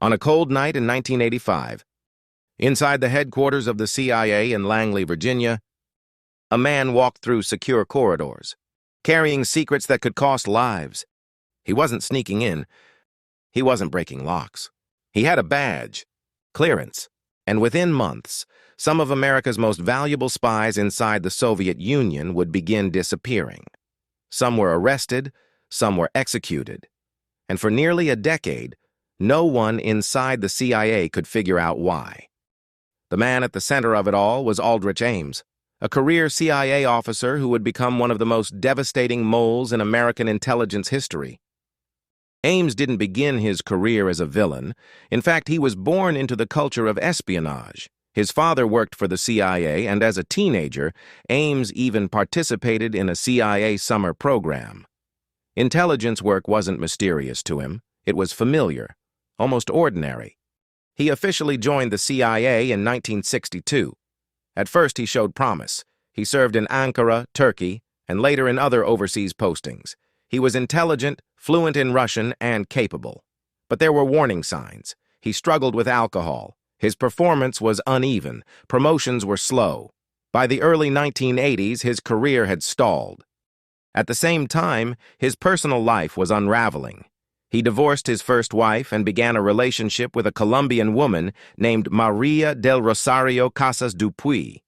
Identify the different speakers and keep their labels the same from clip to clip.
Speaker 1: On a cold night in 1985, inside the headquarters of the CIA in Langley, Virginia, a man walked through secure corridors, carrying secrets that could cost lives. He wasn't sneaking in. He wasn't breaking locks. He had a badge, clearance, and within months, some of America's most valuable spies inside the Soviet Union would begin disappearing. Some were arrested, some were executed, and for nearly a decade, no one inside the CIA could figure out why. The man at the center of it all was Aldrich Ames, a career CIA officer who would become one of the most devastating moles in American intelligence history. Ames didn't begin his career as a villain. In fact, he was born into the culture of espionage. His father worked for the CIA, and as a teenager, Ames even participated in a CIA summer program. Intelligence work wasn't mysterious to him. It was familiar, almost ordinary. He officially joined the CIA in 1962. At first, he showed promise. He served in Ankara, Turkey, and later in other overseas postings. He was intelligent, fluent in Russian, and capable. But there were warning signs. He struggled with alcohol. His performance was uneven. Promotions were slow. By the early 1980s, his career had stalled. At the same time, his personal life was unraveling. He divorced his first wife and began a relationship with a Colombian woman named Maria del Rosario Casas Dupuy.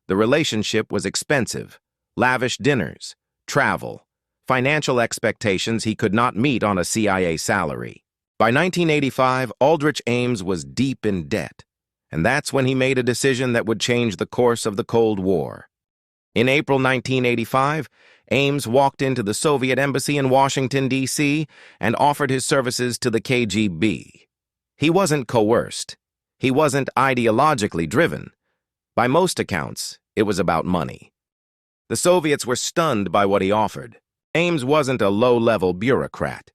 Speaker 1: The relationship was expensive. Lavish dinners, travel, financial expectations he could not meet on a CIA salary. By 1985, Aldrich Ames was deep in debt, and that's when he made a decision that would change the course of the Cold War. In April 1985, Ames walked into the Soviet embassy in Washington, D.C., and offered his services to the KGB. He wasn't coerced. He wasn't ideologically driven. By most accounts, it was about money. The Soviets were stunned by what he offered. Ames wasn't a low-level bureaucrat.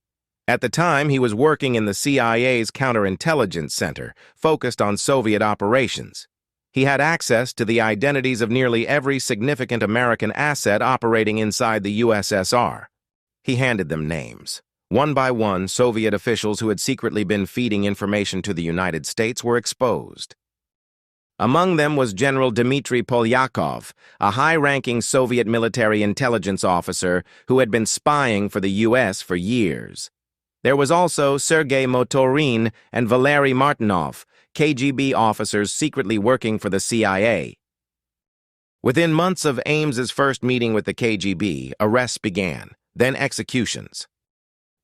Speaker 1: At the time, he was working in the CIA's counterintelligence center, focused on Soviet operations. He had access to the identities of nearly every significant American asset operating inside the USSR. He handed them names. One by one, Soviet officials who had secretly been feeding information to the United States were exposed. Among them was General Dmitry Polyakov, a high-ranking Soviet military intelligence officer who had been spying for the U.S. for years. There was also Sergei Motorin and Valery Martinov, KGB officers secretly working for the CIA. Within months of Ames's first meeting with the KGB, arrests began, then executions.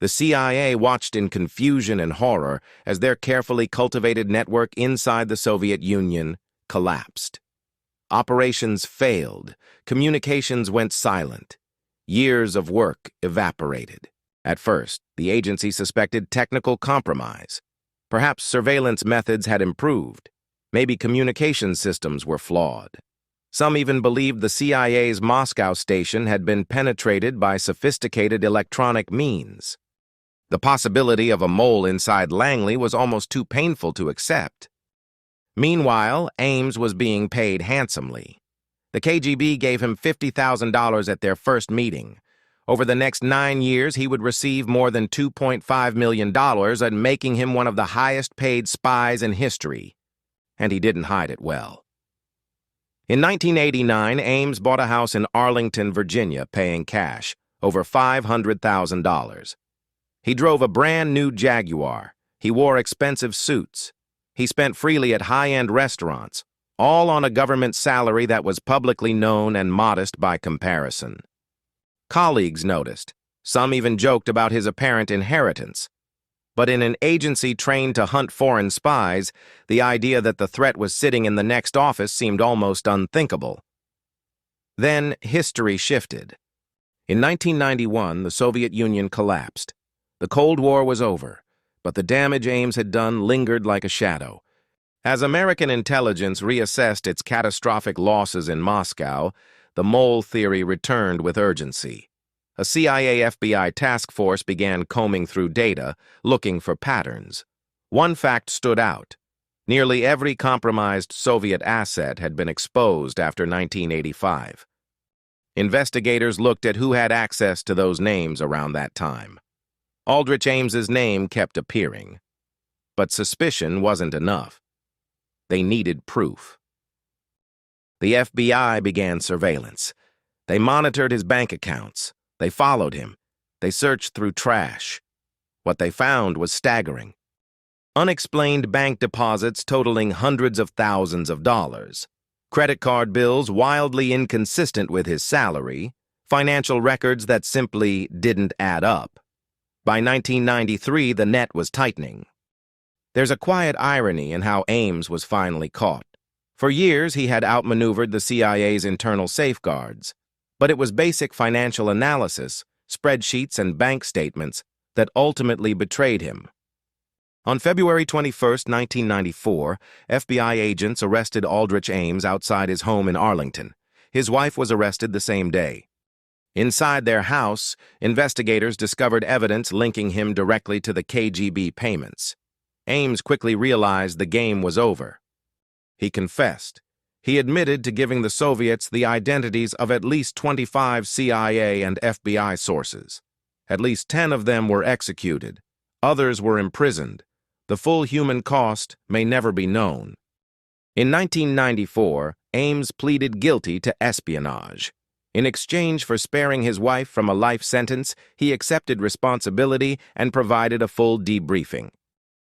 Speaker 1: The CIA watched in confusion and horror as their carefully cultivated network inside the Soviet Union collapsed. Operations failed. Communications went silent. Years of work evaporated. At first, the agency suspected technical compromise. Perhaps surveillance methods had improved. Maybe communication systems were flawed. Some even believed the CIA's Moscow station had been penetrated by sophisticated electronic means. The possibility of a mole inside Langley was almost too painful to accept. Meanwhile, Ames was being paid handsomely. The KGB gave him $50,000 at their first meeting. Over the next 9 years, he would receive more than $2.5 million and making him one of the highest-paid spies in history. And he didn't hide it well. In 1989, Ames bought a house in Arlington, Virginia, paying cash, over $500,000. He drove a brand-new Jaguar. He wore expensive suits. He spent freely at high-end restaurants, all on a government salary that was publicly known and modest by comparison. Colleagues noticed. Some even joked about his apparent inheritance. But in an agency trained to hunt foreign spies, the idea that the threat was sitting in the next office seemed almost unthinkable. Then history shifted. In 1991, the Soviet Union collapsed. The Cold War was over, but the damage Ames had done lingered like a shadow. As American intelligence reassessed its catastrophic losses in Moscow, the mole theory returned with urgency. A CIA-FBI task force began combing through data, looking for patterns. One fact stood out. Nearly every compromised Soviet asset had been exposed after 1985. Investigators looked at who had access to those names around that time. Aldrich Ames's name kept appearing. But suspicion wasn't enough. They needed proof. The FBI began surveillance. They monitored his bank accounts. They followed him. They searched through trash. What they found was staggering. Unexplained bank deposits totaling hundreds of thousands of dollars, credit card bills wildly inconsistent with his salary, financial records that simply didn't add up. By 1993, the net was tightening. There's a quiet irony in how Ames was finally caught. For years, he had outmaneuvered the CIA's internal safeguards, but it was basic financial analysis, spreadsheets, and bank statements that ultimately betrayed him. On February 21, 1994, FBI agents arrested Aldrich Ames outside his home in Arlington. His wife was arrested the same day. Inside their house, investigators discovered evidence linking him directly to the KGB payments. Ames quickly realized the game was over. He confessed. He admitted to giving the Soviets the identities of at least 25 CIA and FBI sources. At least 10 of them were executed. Others were imprisoned. The full human cost may never be known. In 1994, Ames pleaded guilty to espionage. In exchange for sparing his wife from a life sentence, he accepted responsibility and provided a full debriefing.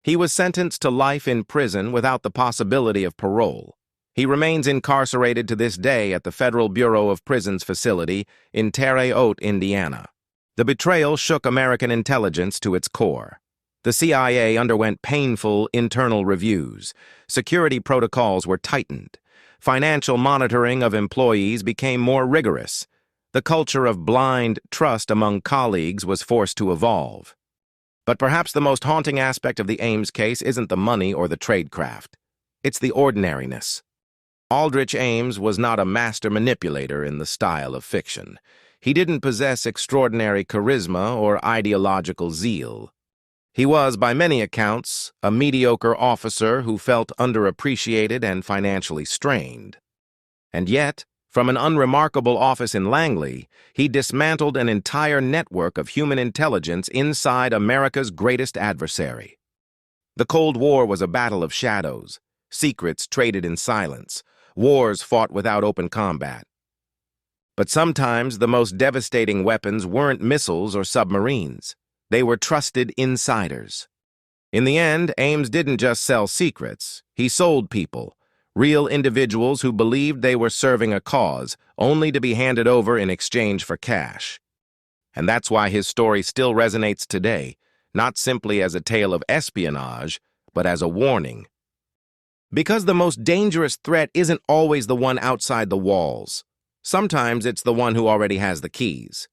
Speaker 1: He was sentenced to life in prison without the possibility of parole. He remains incarcerated to this day at the Federal Bureau of Prisons facility in Terre Haute, Indiana. The betrayal shook American intelligence to its core. The CIA underwent painful internal reviews. Security protocols were tightened. Financial monitoring of employees became more rigorous. The culture of blind trust among colleagues was forced to evolve. But perhaps the most haunting aspect of the Ames case isn't the money or the tradecraft. It's the ordinariness. Aldrich Ames was not a master manipulator in the style of fiction. He didn't possess extraordinary charisma or ideological zeal. He was, by many accounts, a mediocre officer who felt underappreciated and financially strained. And yet, from an unremarkable office in Langley, he dismantled an entire network of human intelligence inside America's greatest adversary. The Cold War was a battle of shadows, secrets traded in silence, wars fought without open combat. But sometimes the most devastating weapons weren't missiles or submarines. They were trusted insiders. In the end, Ames didn't just sell secrets. He sold people, real individuals who believed they were serving a cause, only to be handed over in exchange for cash. And that's why his story still resonates today, not simply as a tale of espionage, but as a warning. Because the most dangerous threat isn't always the one outside the walls. Sometimes it's the one who already has the keys.